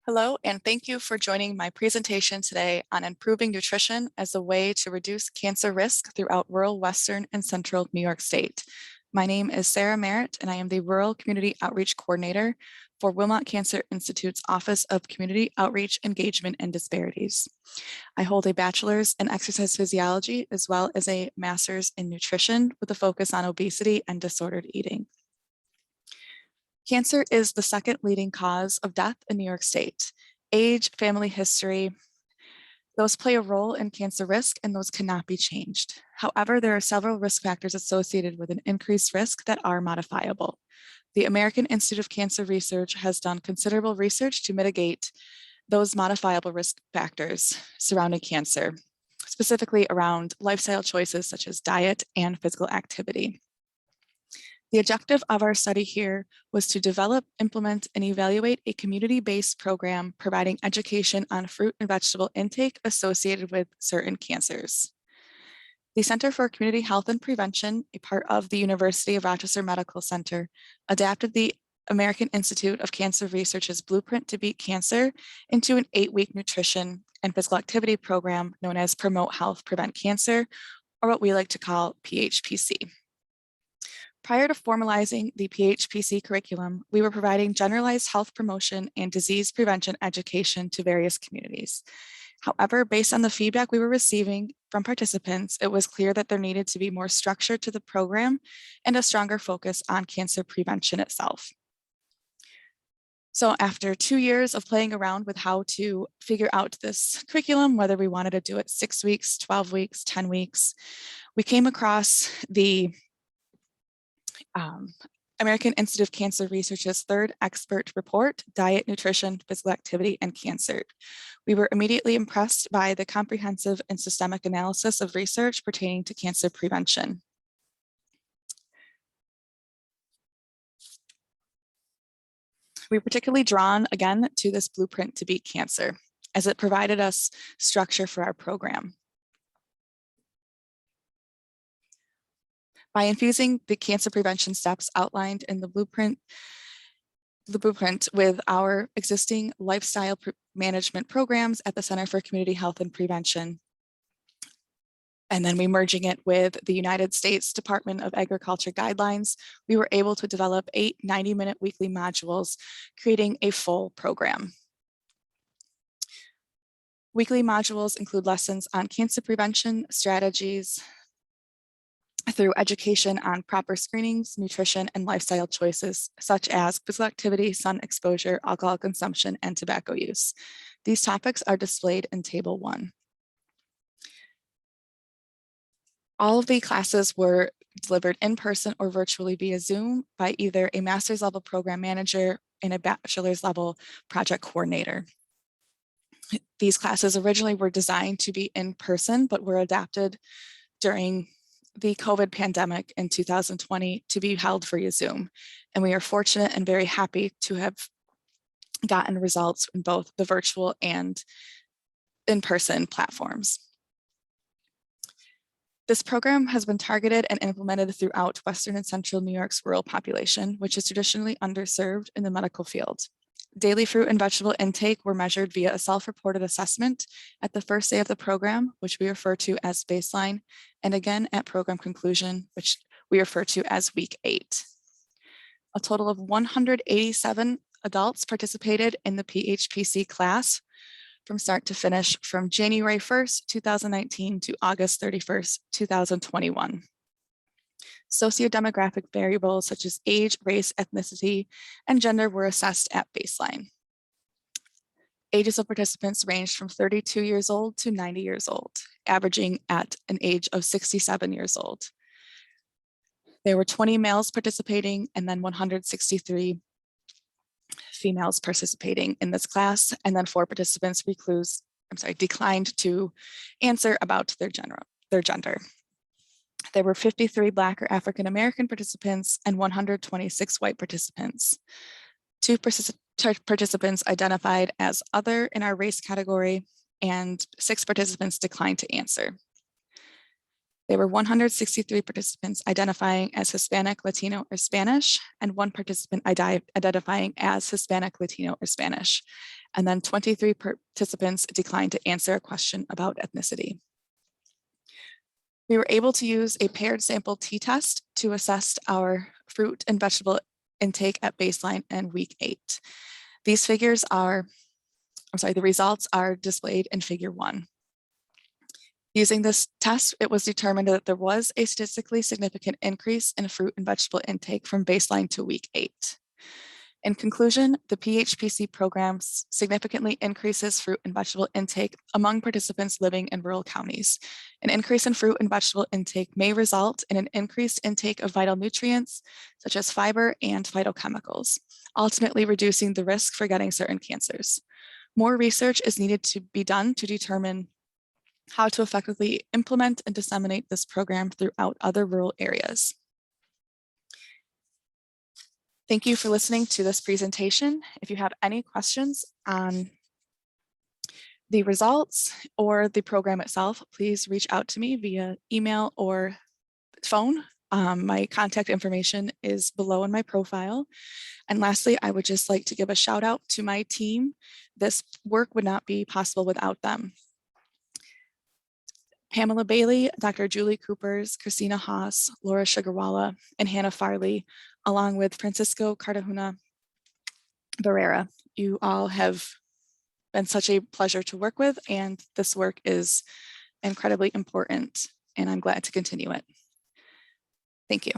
Hello, and thank you for joining my presentation today on improving nutrition as a way to reduce cancer risk throughout rural Western and Central New York State. My name is Sarah Merritt, and I am the Rural Community Outreach Coordinator for Wilmot Cancer Institute's Office of Community Outreach, Engagement, and Disparities. I hold a bachelor's in exercise physiology as well as a master's in nutrition with a focus on obesity and disordered eating. Cancer is the second leading cause of death in New York State. Age, family history, those play a role in cancer risk and those cannot be changed. However, there are several risk factors associated with an increased risk that are modifiable. The American Institute of Cancer Research has done considerable research to mitigate those modifiable risk factors surrounding cancer, specifically around lifestyle choices such as diet and physical activity. The objective of our study here was to develop, implement, and evaluate a community-based program providing education on fruit and vegetable intake associated with certain cancers. The Center for Community Health and Prevention, a part of the University of Rochester Medical Center, adapted the American Institute of Cancer Research's Blueprint to Beat Cancer into an 8-week nutrition and physical activity program known as Promote Health, Prevent Cancer, or what we like to call PHPC. Prior to formalizing the PHPC curriculum, we were providing generalized health promotion and disease prevention education to various communities. However, based on the feedback we were receiving from participants, it was clear that there needed to be more structure to the program and a stronger focus on cancer prevention itself. So after 2 years of playing around with how to figure out this curriculum, whether we wanted to do it 6 weeks, 12 weeks, 10 weeks, we came across the American Institute of Cancer Research's third expert report, Diet, Nutrition, Physical Activity, and Cancer. We were immediately impressed by the comprehensive and systemic analysis of research pertaining to cancer prevention. We were particularly drawn again to this Blueprint to Beat Cancer, as it provided us structure for our program. By infusing the cancer prevention steps outlined in the blueprint with our existing lifestyle management programs at the Center for Community Health and Prevention, and then we merging it with the United States Department of Agriculture guidelines, we were able to develop 8 90-minute weekly modules, creating a full program. Weekly modules include lessons on cancer prevention strategies, through education on proper screenings, nutrition, and lifestyle choices, such as physical activity, sun exposure, alcohol consumption, and tobacco use. These topics are displayed in Table 1. All of the classes were delivered in person or virtually via Zoom by either a master's level program manager and a bachelor's level project coordinator. These classes originally were designed to be in person, but were adapted during the COVID pandemic in 2020 to be held via Zoom. And we are fortunate and very happy to have gotten results in both the virtual and in-person platforms. This program has been targeted and implemented throughout Western and Central New York's rural population, which is traditionally underserved in the medical field. Daily fruit and vegetable intake were measured via a self-reported assessment at the first day of the program, which we refer to as baseline, and again at program conclusion, which we refer to as week 8. A total of 187 adults participated in the PHPC class from start to finish from January 1st, 2019 to August 31st, 2021. Sociodemographic variables such as age, race, ethnicity, and gender were assessed at baseline. Ages of participants ranged from 32 years old to 90 years old, averaging at an age of 67 years old. There were 20 males participating and then 163 females participating in this class, and then 4 participants declined to answer about their gender. There were 53 Black or African American participants and 126 white participants. 2 participants identified as other in our race category, and 6 participants declined to answer. There were 163 participants identifying as Hispanic, Latino, or Spanish, and 1 participant identifying as Hispanic, Latino, or Spanish. And then 23 participants declined to answer a question about ethnicity. We were able to use a paired sample t-test to assess our fruit and vegetable intake at baseline and week 8. These figures are, the results are displayed in figure 1. Using this test, it was determined that there was a statistically significant increase in fruit and vegetable intake from baseline to week 8. In conclusion, the PHPC program significantly increases fruit and vegetable intake among participants living in rural counties. An increase in fruit and vegetable intake may result in an increased intake of vital nutrients, such as fiber and phytochemicals, ultimately reducing the risk for getting certain cancers. More research is needed to be done to determine how to effectively implement and disseminate this program throughout other rural areas. Thank you for listening to this presentation. If you have any questions on the results or the program itself, please reach out to me via email or phone. My contact information is below in my profile. And lastly, I would just like to give a shout out to my team. This work would not be possible without them. Pamela Bailey, Dr. Julie Coopers, Christina Haas, Laura Sugarwala, and Hannah Farley, along with Francisco Cartagena Barrera. You all have been such a pleasure to work with, and this work is incredibly important, and I'm glad to continue it. Thank you.